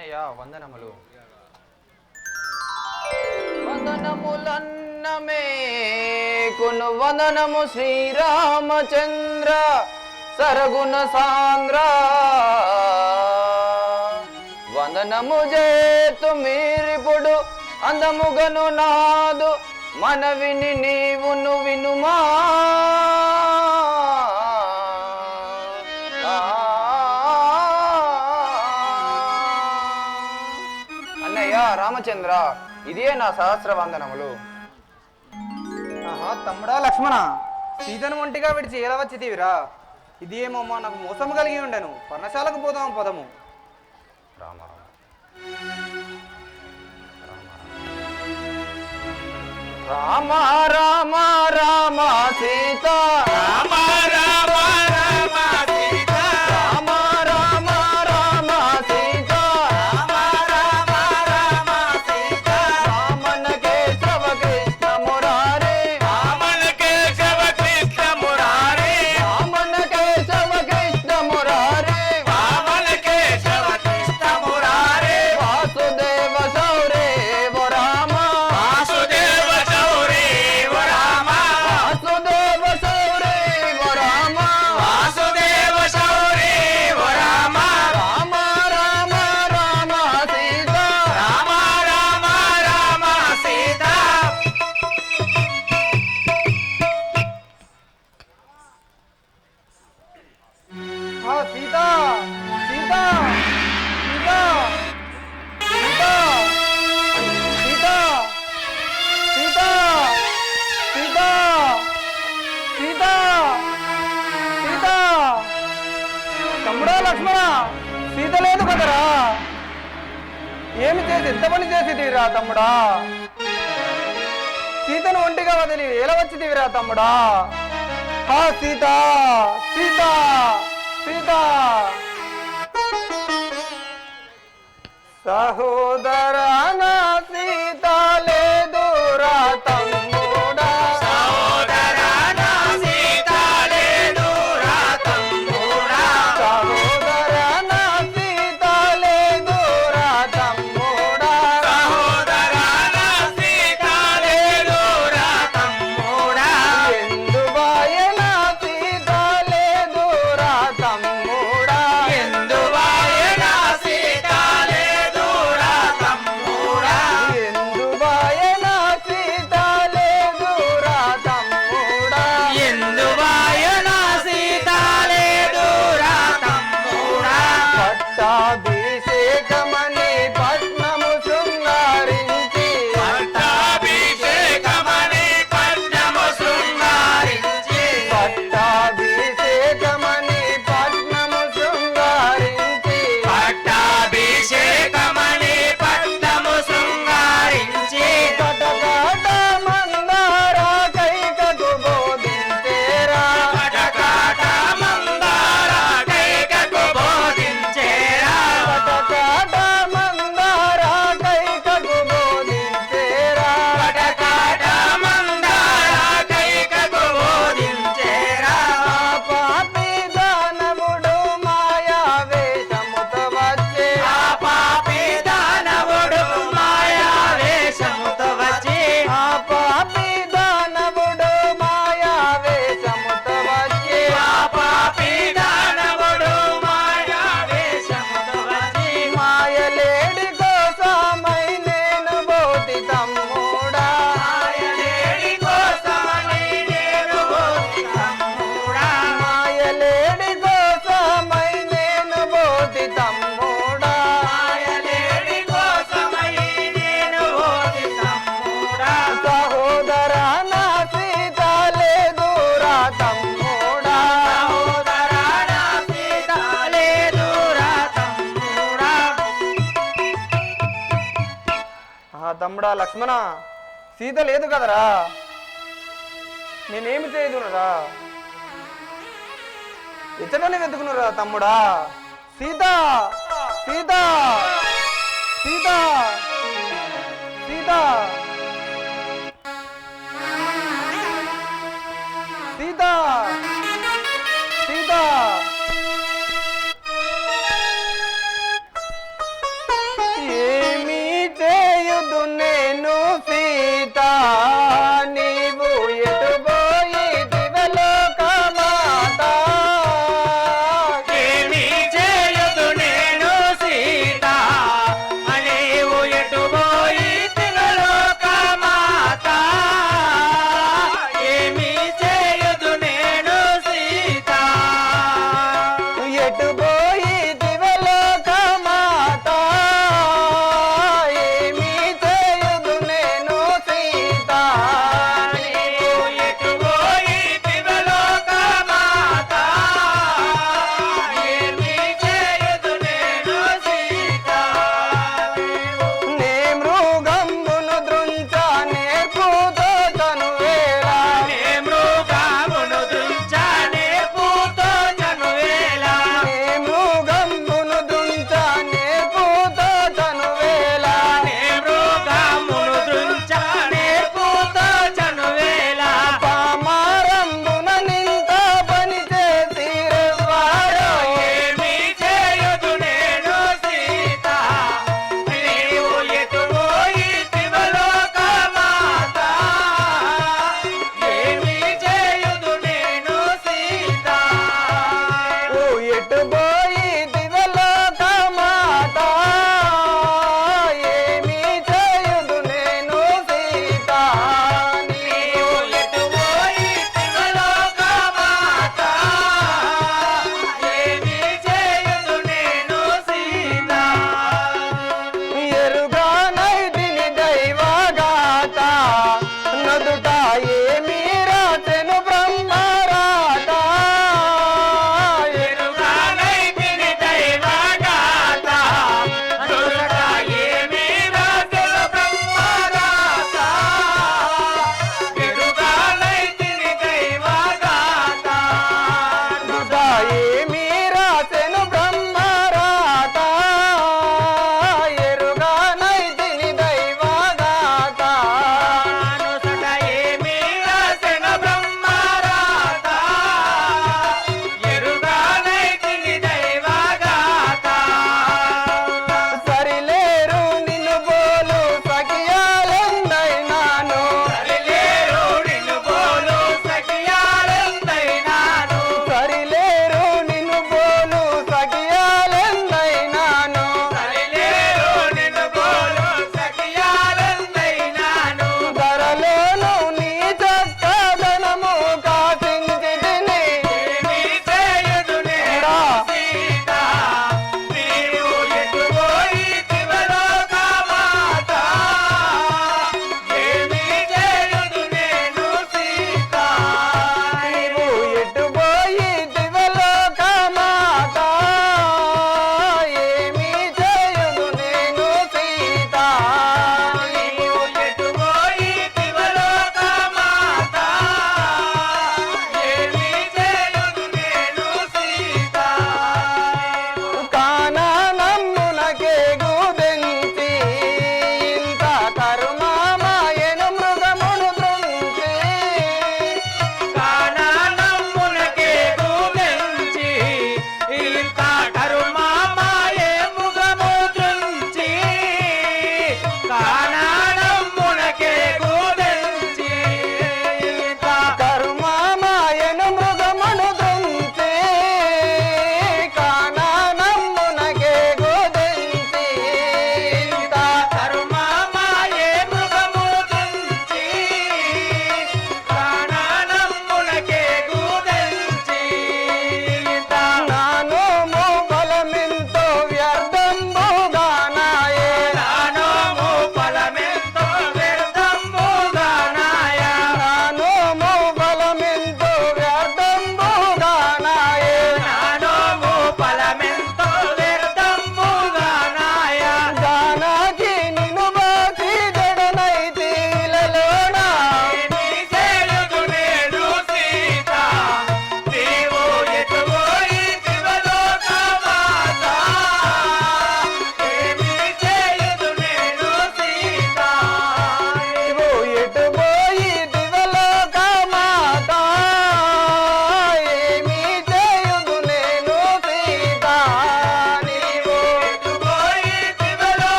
అన్నయ్య వందనములు. వందనములన్నమే కును వందనము శ్రీరామచంద్ర సరగుణ సాంద్ర వందనము చేతు మీరిపుడు అందముగను నాదు మనవిని నీవును వినుమా. అన్నయ్య రామచంద్ర, ఇదే నా సహస్ర వందనములు. ఆహా తమ్ముడా లక్ష్మణ, సీతను ఒంటిగా విడిచి ఎలా వచ్చితీవిరా? ఇది ఏమమ్మా నాకు మోసం కలిగి ఉండను. పర్ణశాలకు పోదాము పదము. రామ రామ రామ రామ సీత రామ రామ రామ సీత రామ రామ రామ సీత రామ రామ రామ సీత రామన కేశవ కృష్ణ మురారి రామన కేశవ కృష్ణ మురారి రామన కేశవ కృష్ణ మురారి రామన కేశవ కృష్ణ మురారి వాసుదేవ సౌరే రామ వాసుదేవ సౌరే రామ వాసుదేవ సౌరే రామ వాసుదేవ సౌరే రామ రామ రామ రామ సీత రామ రామ రామ సీత. సీత సీత సీత సీత సీత సీత సీత సీత సీత. తమ్ముడా లక్ష్మణ, సీత లేదు కదరా? ఏమి చేసి ఎంత పని చేసి తమ్ముడా? సీతను ఒంటిగా వదిలి ఎలా వచ్చి తీవిరా తమ్ముడా? సీత సీత సీత. సహోదరనా సీత లేదురా తమ్ముడా సహోదరనా సీత లేదురా తమ్ముడా సహోదరనా సీత లేదురా తమ్ముడా సహోదరనా సీత లేదురా తమ్ముడా ఎందువాయన సీత లేదురా తమ్ముడా ఎందువాయన సీత లేదురా తమ్ముడా ఎందువాయన సీత లేదురా తమ్ముడా ఎందువాయన సీత లేదురా తమ్ముడా. పట్టాభిషేకమని పట్నము శృంగారించి పట్టాభిషేకమని పట్నము శృంగారించి పట్టాభిషేకమని పట్నము శృంగారించి పట్టాభిషేకమని పట్నము శృంగారించి కటకట మందార కైకకు బోధించేరా కటకట మందార కైకకు బోధించేరా కటకట మందార కైకకు బోధించేరా కటకట మందార కైకకు బోధించేరా. పాపి దానవుడు మాయా వేషముతో వచ్చే పాపి దానవుడు మాయా వేషముతో వచ్చి పాపి దానవుడు మాయా వేషముతో వచ్చి పాపి దానవుడు మాయా వేషముతో వచ్చి మాయలేడి కోసమై నేను బోటి తమ్ముడా మాయలేడి కోసమై నేను బోటి తమ్ముడా మాయలేడి కోసమై నేను బోటి తమ్ముడా మాయలేడి కోసమై నేను బోటి తమ్ముడా. సహోదరా నా సీత లేదురా తమ్ముడా సహోదరా నా సీత లేదురా తమ్ముడా. తమ్ముడా లక్ష్మణ, సీత లేదు కదరా? నేనేమి చేయదునరా? ఇతడని వెతుకునురా తమ్ముడా. సీత సీత సీత సీత సీత సీత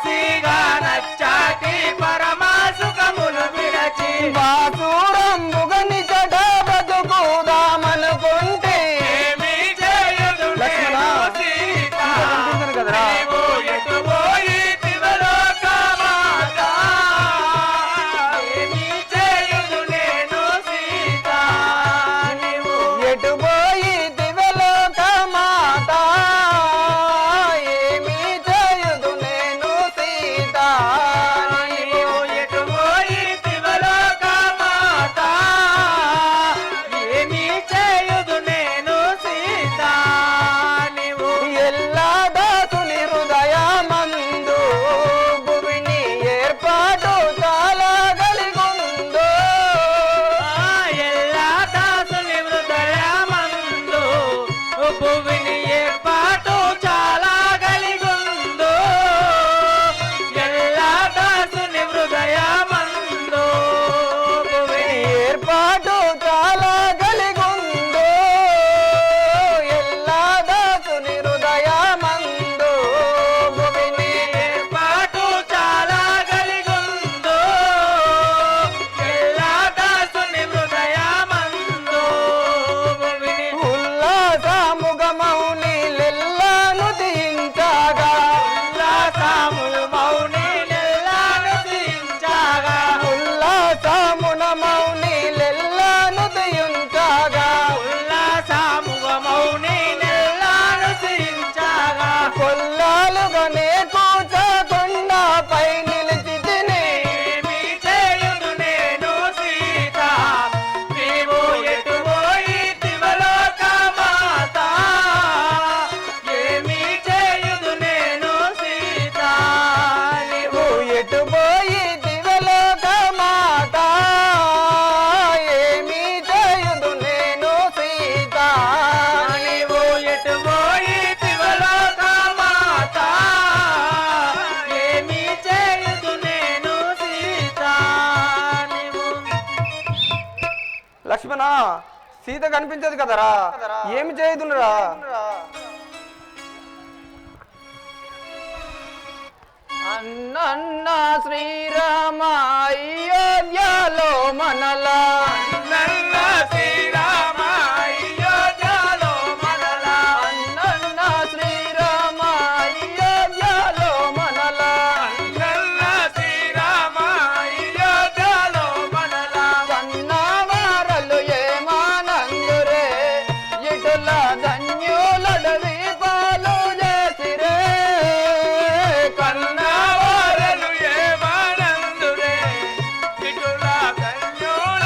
వాసిగా నచ్చాటి పరమా సుఖములు విడచి బాసురంబుగని చట బతుకుదామనుకుంటే ఏమి చేయుదు నేను సీత కదరా నీవు ఎటు పోయితివలో కామాత ఏమి చేయుదు నేను సీత నీవు ఎటు పోయి దివలోక మాత ఏమి చేయుదు నేను సీత నీవు ఎటు పోయితివలో కామాత ఏమి చేయుదు నేను సీత నీవు ఎల్లా దాసుని హృదయమందు భూమిని ఏర్పాటు చాలా కలిగుందో ఎల్లా దాసుని హృదయమందు భువిని ఏర్పాటు చాలా కలిగుందో ఎల్లా దాసుని హృదయమందు భువిని ఏర్పాటు చాలా కలిగుందో ఎల్లా దాసుని హృదయమందు భూమిని ఏర్పాటు చాలా కలిగుందో ఎల్లా దాసుని హృదయమందు భువిని ఉల్లాసముగమౌని లెల్లాను దించగా ఉల్లాసములు మౌని నెల్లాను దించగా ఉల్లాసమున మౌని లెల్లాను దించగా ఉల్లాసముగ మౌని నెల్లాను దించగా కొల్లాలుగానే కూచకుండాపై నిలిచి తిని ఏమి చేయుదు నేను సీత నీవు ఎటు పోయితివలో కామాత ఏమి చేయుదు నేను సీత నీవు ఎటు పోయి దివలోక మాత ఏమి చేయుదు నేను సీత నీవు ఎటు పోయితివలో కామాత ఏమి చేయుదు నేను సీత నీవు లక్ష్మణ సీత కనిపించదు కదరా ఏమి చేయుదునురా అన్న శ్రీరామ అయోధ్యలో మనలా నల్ల శ్రీరామ అయోధ్యలో మనలా అన్న శ్రీరామ అయోధ్యలో మనలా నల్ల శ్రీరామ అయోధ్యలో మనలా కన్నవారలు ఏమానందురే ఇటుల ధన్యులడవి పాలు చేసిరే కన్నవారలు ఏమానందురే ఇటుల కన్యుల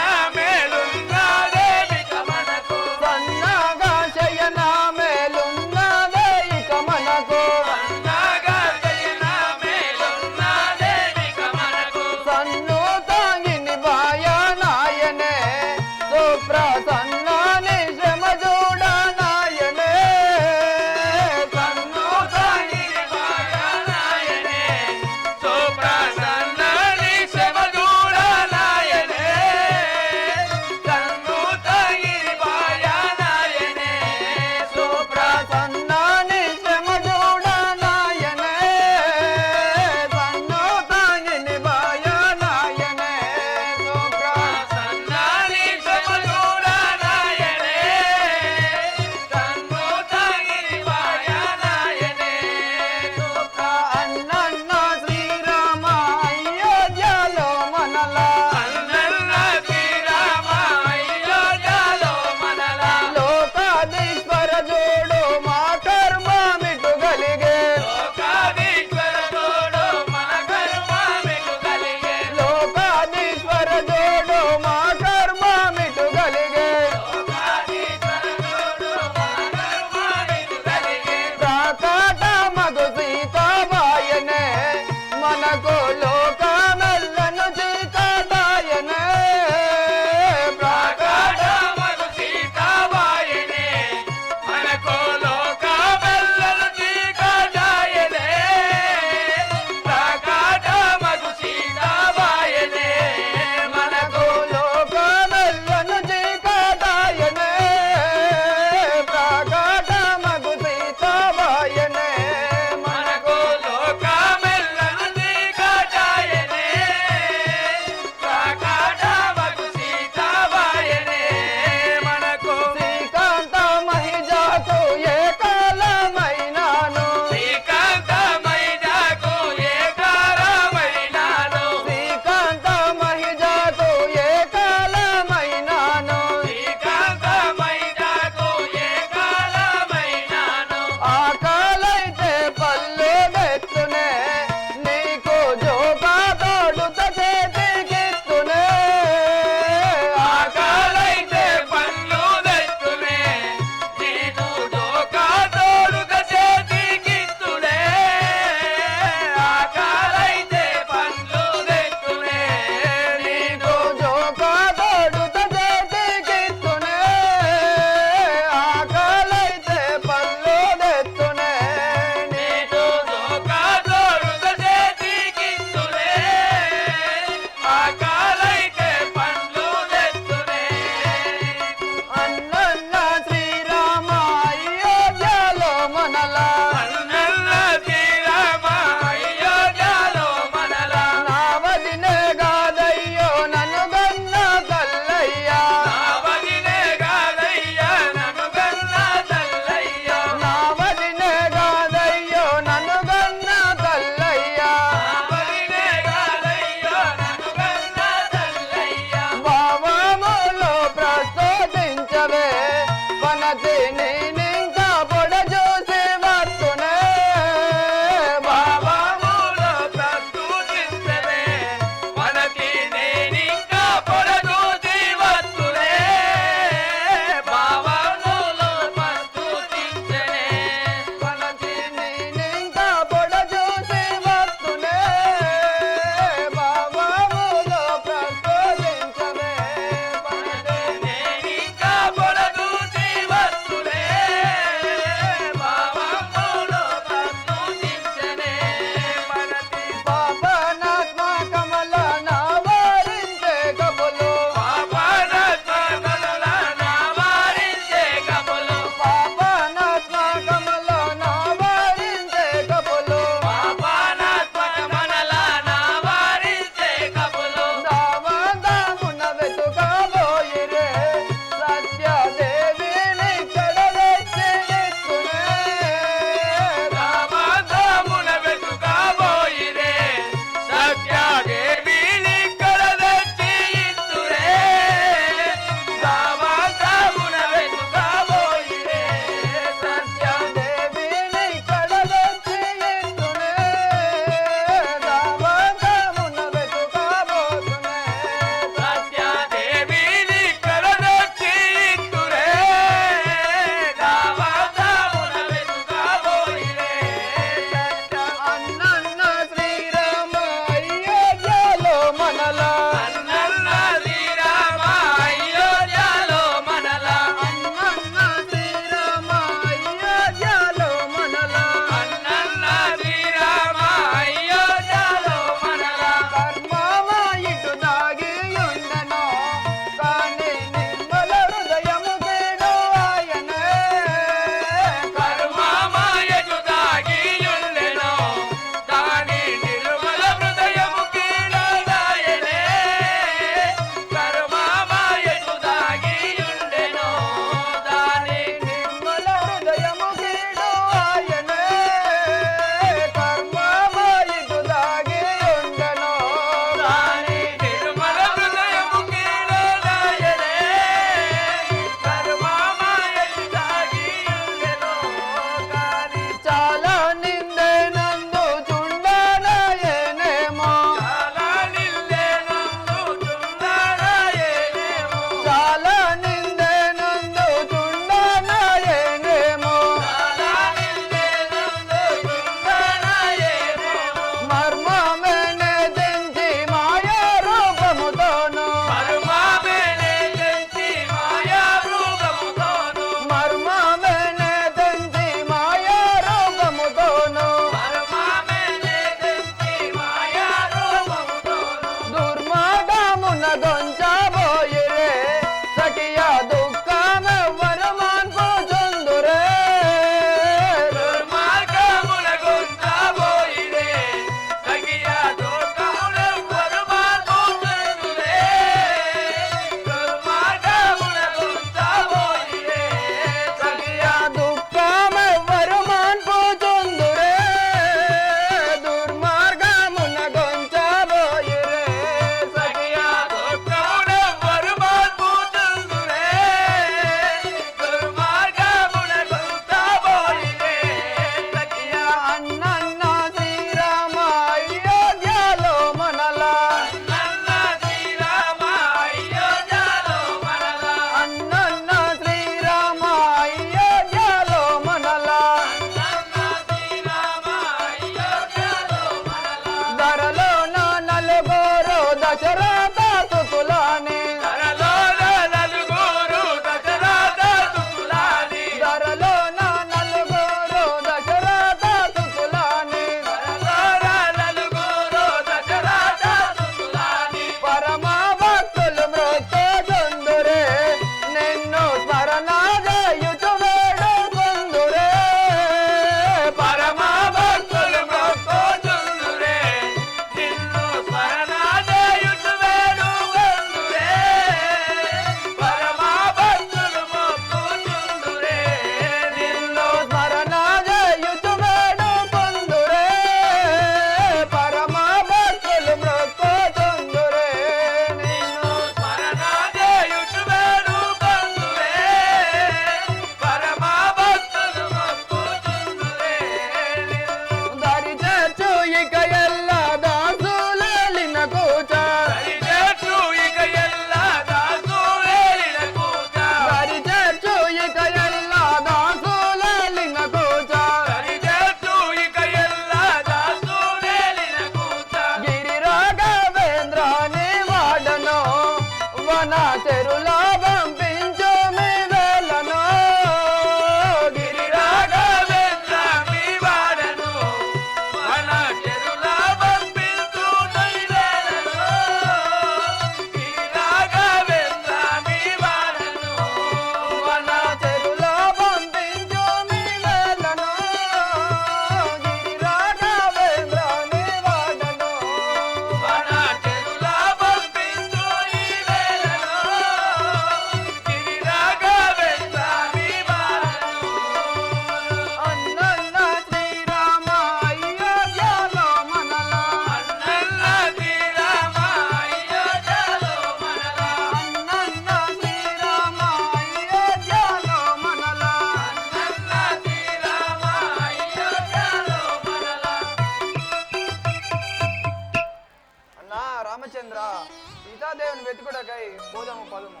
సీతాదేవిని వెతుకుటకై పోదాము పదము.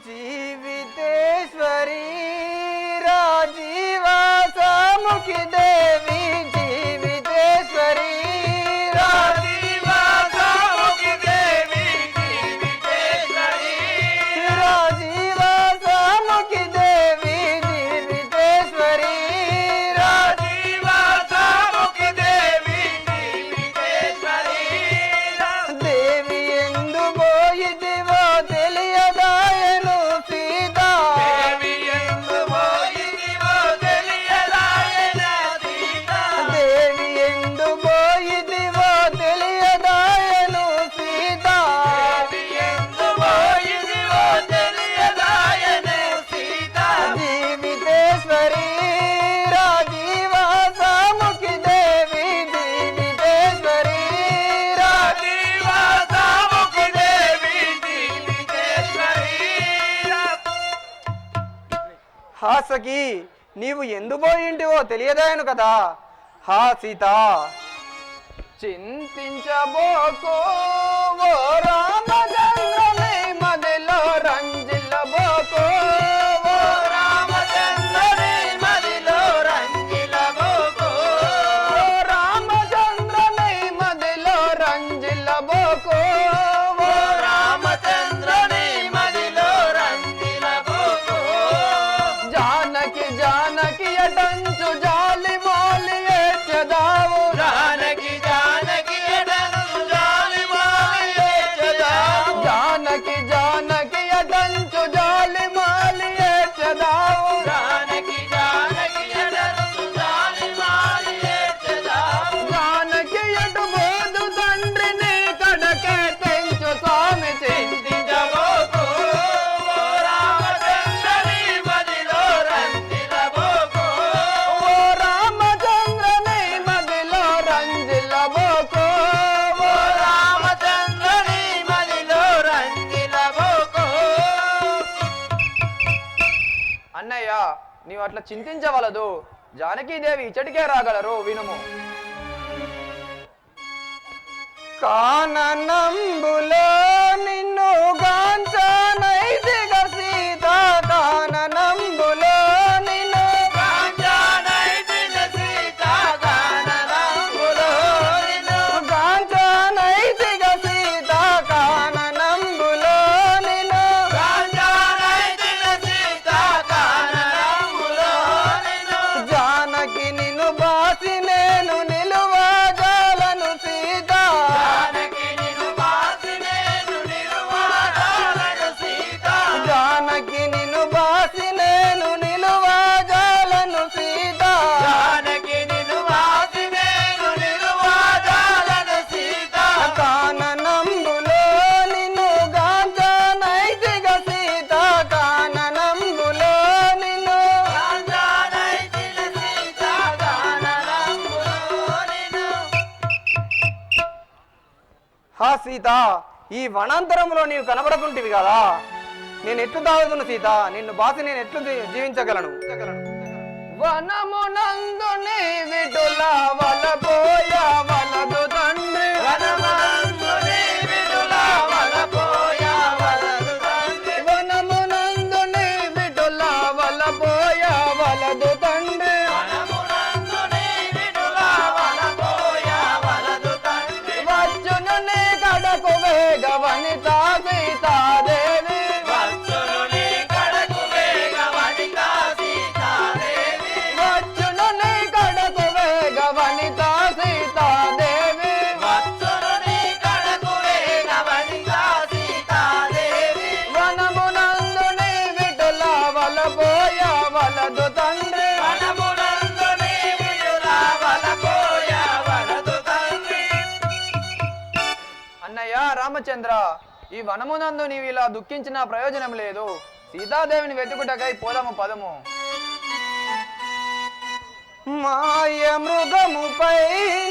జీవితేశ్వరి రాజీవాసముఖి దేవి జీవితేశ్వరి రాజీవాసముఖి దేవి జీవితేశ్వరి రాజీవాసముఖి దేవి జీవితేశ్వరి రాజీవాసముఖి దేవి జీవితేశ్వరి దేవి ఎందు పోయిదివో తెలియదాయను సీత దేవి ఎందు పోయిదివో తెలియదాయన సీత దేవి ఎందు పోయిదివో తెలియదాయను సీత దేవి ఎందు పోయిదివో తెలియదాయన సీత జీవితేశ్వరి రాజీవాసముఖి దేవి జీవితేశ్వరి రాజీవాసముఖి దేవి జీవితేశ్వరి హాసకి నీవు ఎందు పోయింటివో తెలియదాయను కదా హా సీత చింతించబోకో ఓ రామచంద్రని మదిలో రంజిల్లబోకో ఓ రామచంద్రుని మదిలో రంజిలబోకో ఓ రామచంద్రని మదిలో రంజిల్లబోకో ఓ రామచంద్రుని మదిలో రంజిలబోకో జానకి జానకి అటంచు జాలి మోలి ఏడ్చదావు జానకి జానకి ఎడను జాలి మాయే చదావు జానకి జానకి అటంచు జాలి మాలి ఏడ్చదావు జానకి జానకి ఎడను జాలి మాయే చదావు జానకి ఎటు బోధు తండ్రిని కడకే తెంచు స్వామి చింతించబోకు ఓ రామచంద్రుని మదిలో రంజిలబోకు ఓ రామచంద్రని మదిలో రంజిల్లబోకో ఓ రామచంద్రుని మదిలో రంజిలబోకు అన్నయ్య నీవు అట్లా చింతించవలదు జానకీదేవి ఇచ్చటికే రాగలరు వినుము కాననంబులో నిన్ను గాంచనైతిగ సీత కాననంబులో నిన్ను కాంచనైతిగ సీత కాననంబులో నిన్ను గాంచనైతిగ సీత కాననంబులో నిన్ను కాంచనైతిగ సీత కాననంబులో నిన్ను జానకి నిన్ను బాసి నేను నిలువజాలను సీత జానకి నిన్ను బాసి నేను నిలువజాలను సీత జానకి నిన్ను బాసి నేను నిలువజాలను సీత జానకి నిన్ను బాసి నేను నిలువజాలను సీత కాననంబులో నిన్ను గాంచనైతిగ సీత కాననంబులో నిన్ను కాంచనైతిగ సీత కాననంబులో నిన్ను హా సీత ఈ వనాంతరంలో నీవు కనబడకుంటివి కదా నేను ఎట్లు దాగుతును సీత నిన్ను బాసి నేను ఎట్లు జీవించగలను వనమునందు నీ విటుల వలపోయ వలదు తండ్రి వనమందుని విడుల వలపోయ వలదు తండ్రి వనమునందు నీ విటుల వలపోయ వలదు తండ్రి వనమునందుని విడుల వలపోయ వలదు తండ్రి వచ్చును నీ కడకు వేగ వనిత సీతాదేవి వచ్చును నీ కడకు వేగ వనిత సీతాదేవి వచ్చును నీ కడకు వేగ వనిత సీతాదేవి వచ్చును నీ కడకు వేగ వనిత సీతాదేవి వనమునందు నీ విటుల వలపోయ వలదు తండ్రి వనమునందుని విడుల వలపోయ వలదు తండ్రి అన్నయ్య రామచంద్ర ఈ వనమునందు నీవు ఇలా దుఃఖించిన ప్రయోజనం లేదు సీతాదేవిని వెతుకుటకై పోదాము పదము మాయ మృగముపై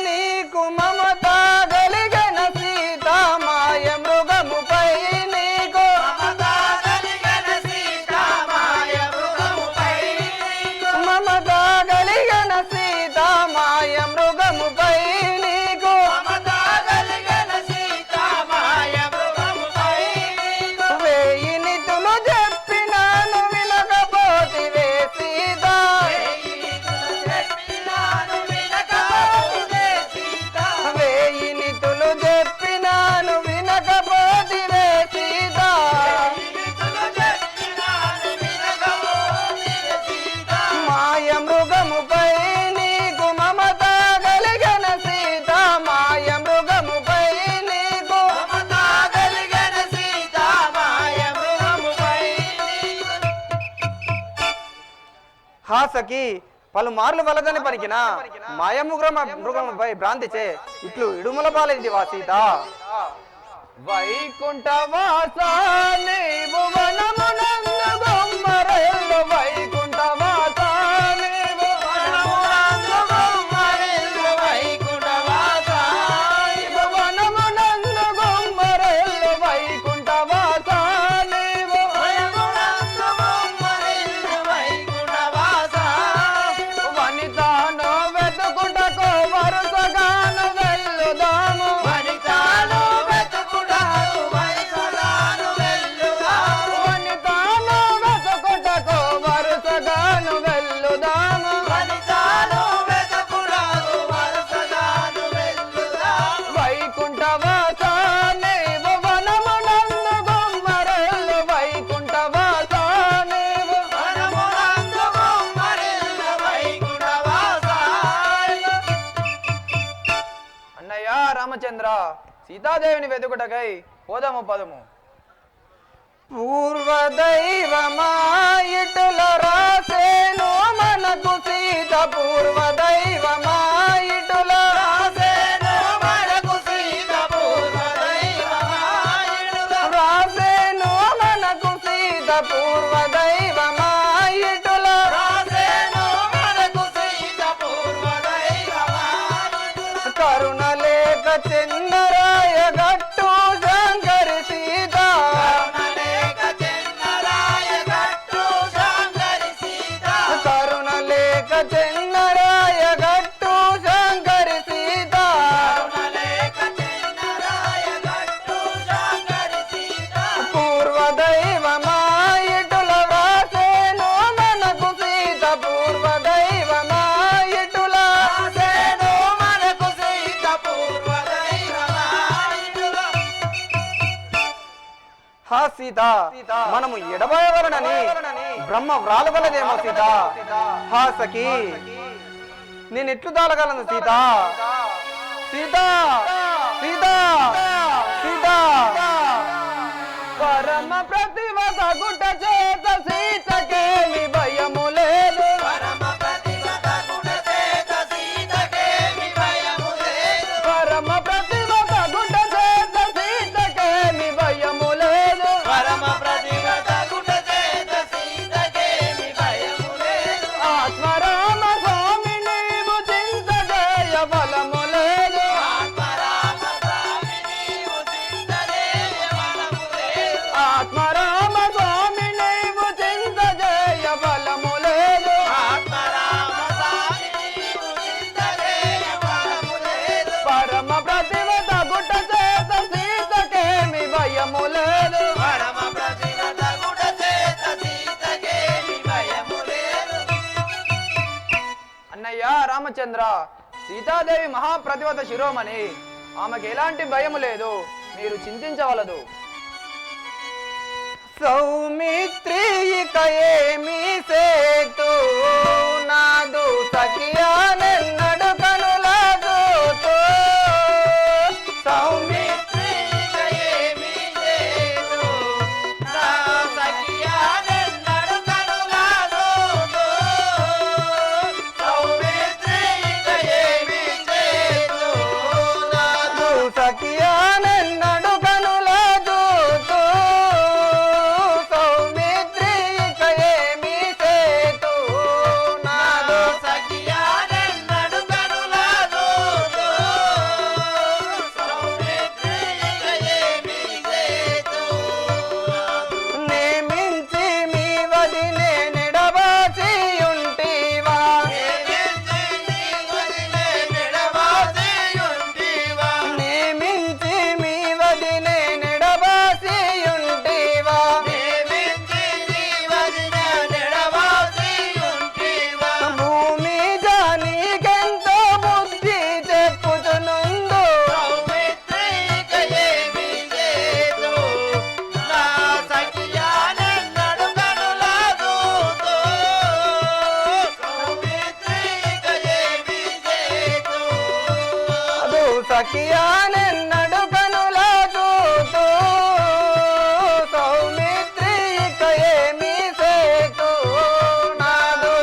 నీకు మమత గలిగన సీత మాయ మృగముపై నీకు మమత కలిగన సీత మాయ మృగముపై నీకు మమత గలిగన సీత మాయ మృగముపై నీకు మమత కలిగన సీత మాయ మృగముపై సఖి పలుమార్లు వలదని పలికిన మృగముపై భ్రాంతిచే ఇట్లు ఇడుముల పాలైంది వా సీత. వైకుంఠవాస నీవు వనమునందు గుమ్మరెల్లు వైకుంఠవాస నీవు వనమునందు గుమ్మరెల్లు వైకుంఠవాస నీవు వనమునందు గుమ్మరెల్లు వైకుంఠవాస నీవు వనమునందు గుమ్మరెల్లు వైకుంఠవాస వనితాను వెతుకుటకు వరుసగాను వెళ్ళుదాము వనితాను వెతుకుటకు వరుసగాను వెళ్ళుదాము వనితాను వెతుకుటకు వరుసగాను వెళ్ళుదాము వనితాను వెతుకుటకు వరుసగాను వెళ్ళుదాము వైకుంఠవాస నీవు వనమునందు గుమ్మరెల్లు వైకుంఠవాస నీవు వనమునందు గుమ్మరెల్లు వైకుంఠవాస అన్నయ్య రామచంద్ర సీతాదేవిని వెతుకుటకై పోదాము పదము. పూర్వదైవమా ఇటుల రాసేను మనకు సీత పూర్వదైవమా ఇటుల రాసేను మనకు సీత పూర్వదైవమాయుడుగా రాసేను మనకు సీత పూర్వదైవమా ఇటుల రాసేను మనకు సీత పూర్వదైవమాయుడుగా కరుణ లేక చెందరాయ గట్టు శంకరి సీత కరుణలేక చెన్నరాయ గట్టు శాంకరి సీత కరుణ లేక చెన్నరాయ గట్టు శంకరి సీత కరుణలేక చెన్నరాయ గట్టు శాంకరి సీత పూర్వదైవమా ఇటుల వ్రాసేను మనకు సీత పూర్వదైవమా ఇటుల రాసేను మనకు సీత పూర్వదైవమాయుడుగా హా సీత మనము ఎడబోయవలనని బ్రహ్మ వ్రాలగలదేమో సీత. హా సఖి నేనెట్లు దాలగలను సీత సీత సీత సీత పరమ ప్రతిభ గుట చేత సీతకేమి భయము లేదు పరమ ప్రతిభత గుణ చేత సీతకేమి భయము లేదు పరమ ప్రతిభ గుట చేత సీతకేమి భయము లేదు పరమ ప్రతిభత గుణ చేత సీతకేమి భయము లేదు ఆత్మరామ స్వామి నీవు చింత జయ బలము లేదు ఆత్మరామ స్వామి నీవు చింతలేయ బలము లేదు ఆత్మరామ స్వామి నీవు చింత జయ బలము లేదు ఆత్మరామ స్వామి నీవు చింతలేయ బలము లేదు పరమ ప్రతిభ గుట చేత సీతకేమి భయము లేదు పరమ ప్రతిభత గుణ చేత సీతకేమి భయము లేదు అన్నయ్య రామచంద్ర సీతాదేవి మహాప్రతివత శిరోమణి ఆమెకు ఎలాంటి భయము లేదు మీరు చింతించవలదు సౌమిత్రి ఇక ఏమి సేతు నాదు సఖియానెన్నడు కనులాగోతో సౌమిత్రి ఇక ఏమీ లేదు నా సఖియానెన్నడు కనులాగోతో సౌమిత్రి ఇక ఏమీ లేదు నాదు సఖియానెన్నడు కనులాగోతో సౌమిత్రి ఇక ఏమి సేతు నాదు సఖియానెన్నడు కనులాగోతో సౌమిత్రి ఇక ఏమీ లేదు నేమించి మీ వదినే నెడబాసి ఉంటివా నేమించి మీ వదినే నెడబాసి ఉంటివా భూమి జానీకెంతో బుద్ధి చెప్పుచునుందు అదు సఖియానెన్నడు కనులాగోతో సౌమిత్రి ఇక ఏమి సేతు నాదు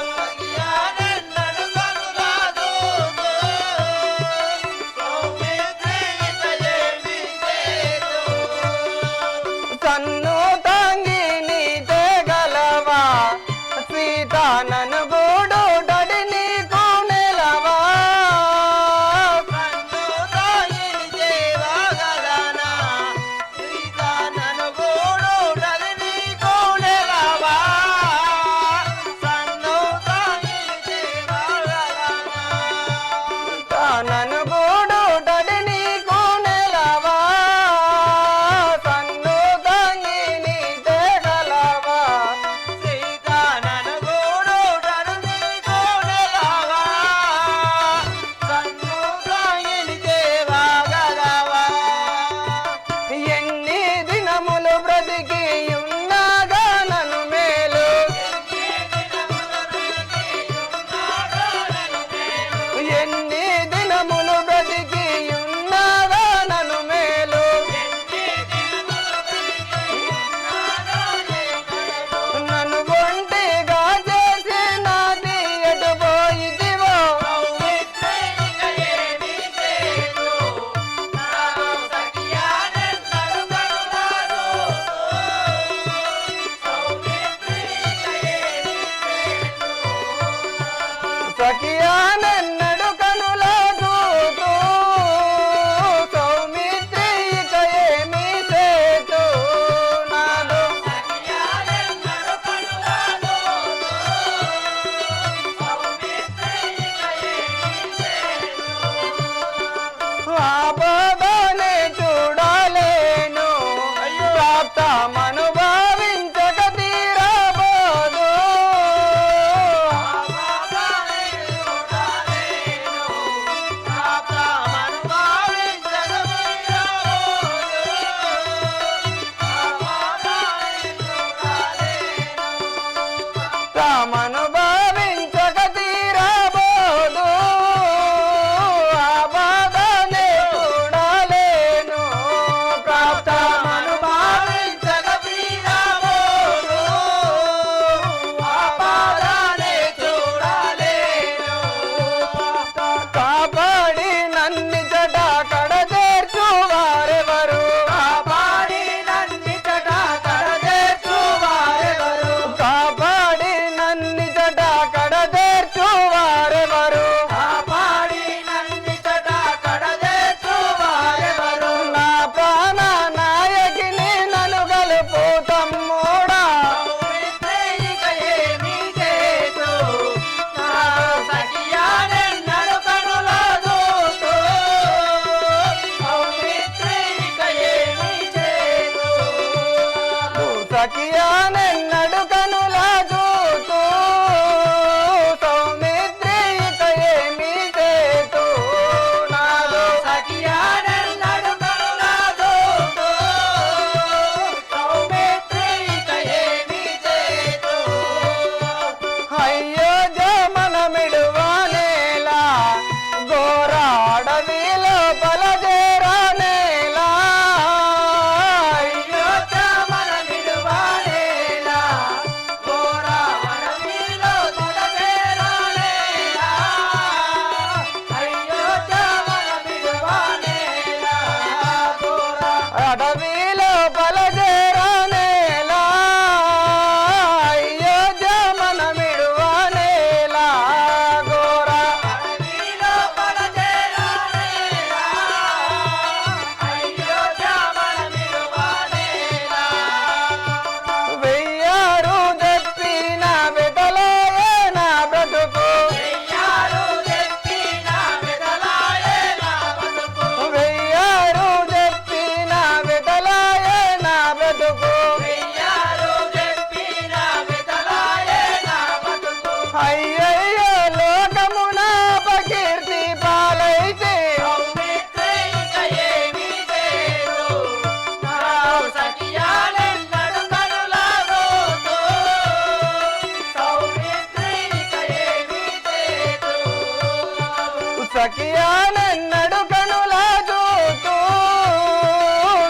సఖియా నన్నడు కనుల చూతూ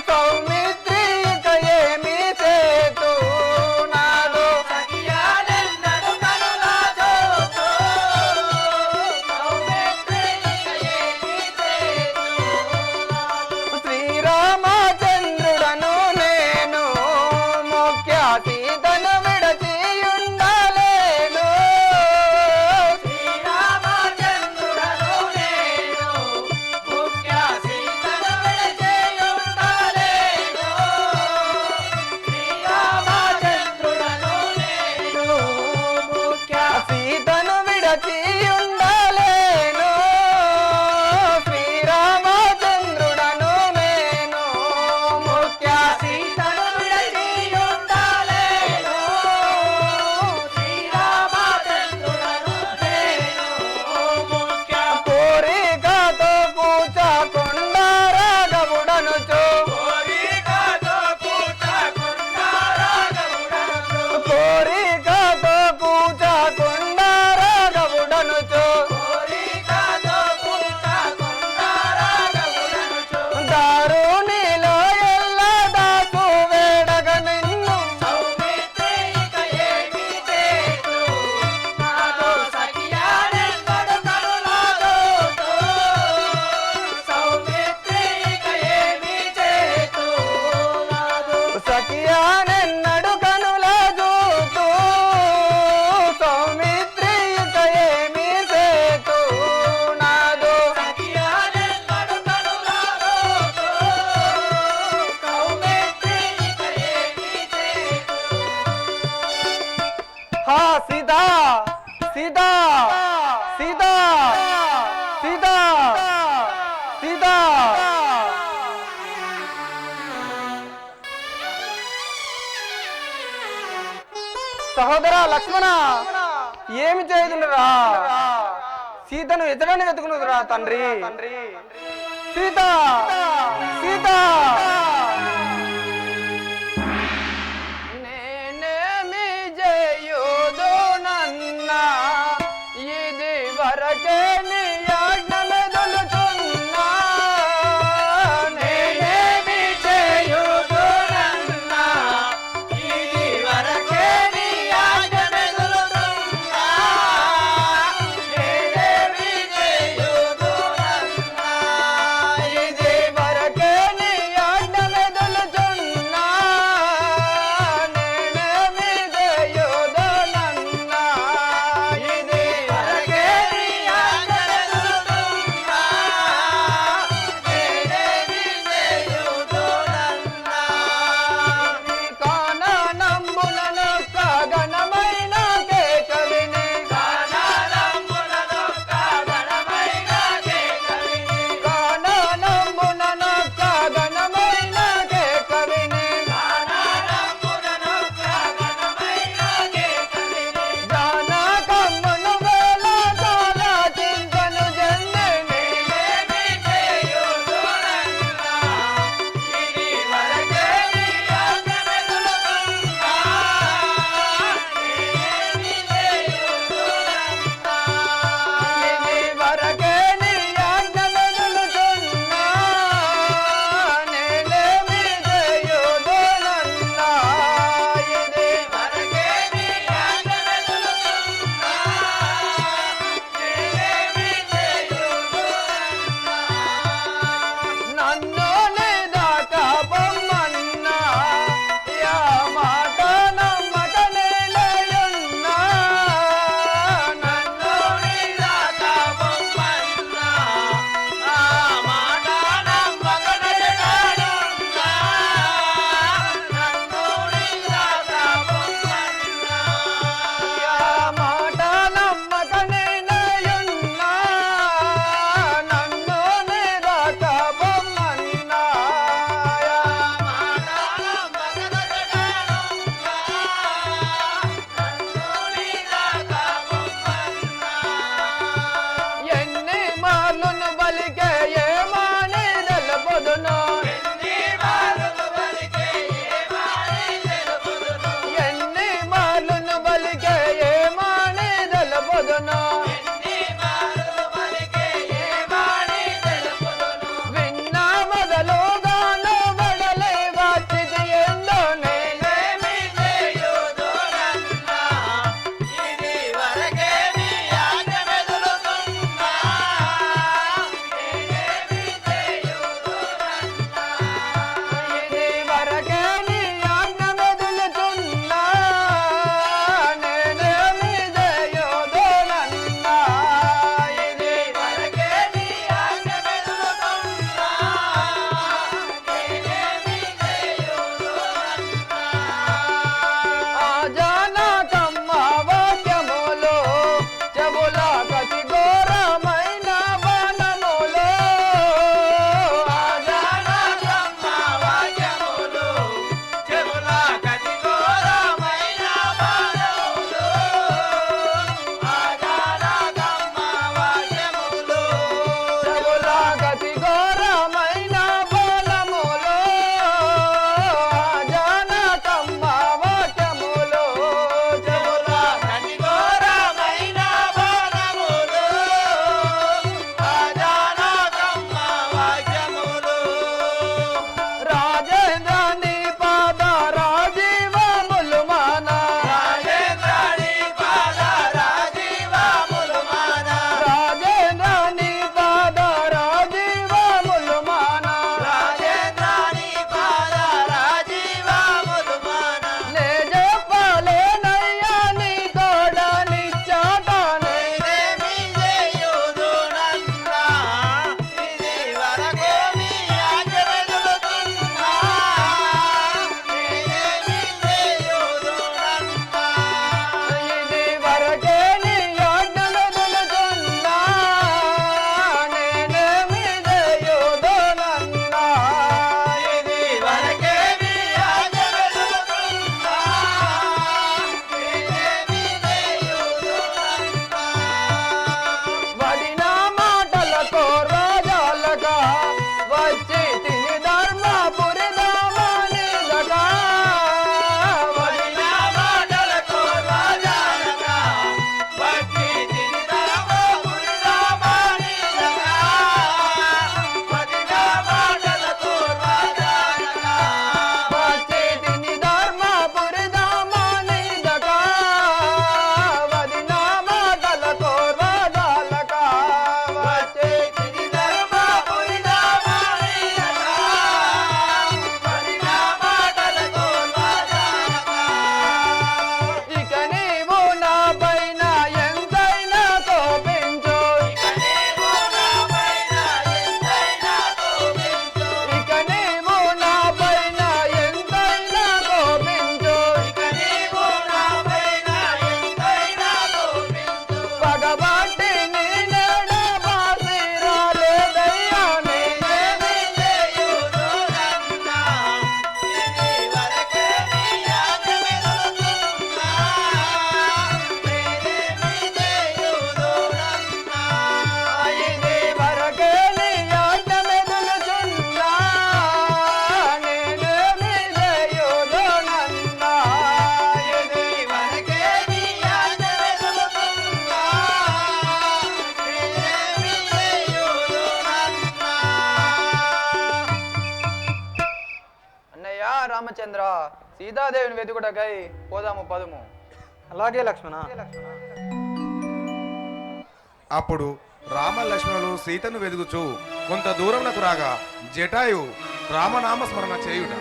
సౌమిత్రి ఇక ఏమి చేతు నాదు సఖియాలెన్నడు కనుల చూతూ సౌమిత్రి ఇక ఏమి చేతు శ్రీరామచంద్రుడను నేను ముఖ్య సీతను విడచి ఉండలేను శ్రీరామచంద్రుడను నేను ముఖ్య సీతను విడచేయుండలేను శ్రీరామచంద్రుడను నేను ముఖ్య సీతను విడచి ఉండలేను శ్రీరామచంద్రుడను నేను ముఖ్య సీతను విడచేయుండలేను శ్రీరామచంద్రుడను నేను ముఖ్య కోరికతో పూచకుండా రాఘవుడనుచు కోరికతో పూచకుండా రాఘవుడనుచు కోరికతో పూచకుండా రాఘవుడనుచు కోరికతో పూచకుండా రాఘవుడనుచు దారునిలో ఎల్ల దాసు వేడగ నిన్ను సౌమిత్రి ఇక ఏమి చేతు నాతో సఖియాలెన్నడు కనుల చూతూ సౌమిత్రి ఇక ఏమి చేతు నాతో సఖియా నిన్నడు కనుల చూతూ సౌమిత్రి ఇక ఏమి సేతు నాదు సఖియాలెన్నడు కనుల చూతూ సౌమిత్రి ఇక ఏమి చేతు హా సీతా సీతా సీతా సీతా సీతా సహోదరా లక్ష్మణ ఏమి చేయుదునురా సీతను ఎతడని వెతుకునురా తండ్రి సీత సీత నేనేమి చేయుదు నన్న ఇది వరకే నీ ఆజ్ఞ మెదులుతున్నా నేనేమి చేయుదు నన్న ఇది వరకే నీ ఆజ్ఞ మెదులుతున్నా నేనేమి చేయుదునన్నా ఇది వరకే నీ ఆజ్ఞ సీతాదేవిని వెతుకుటకై పోదాము పదుము. అలాగే లక్ష్మణ. అప్పుడు రామ లక్ష్మణులు సీతను వెదుగుచూ కొంత దూరంనకు రాగా జటాయు రామనామ స్మరణ చేయుట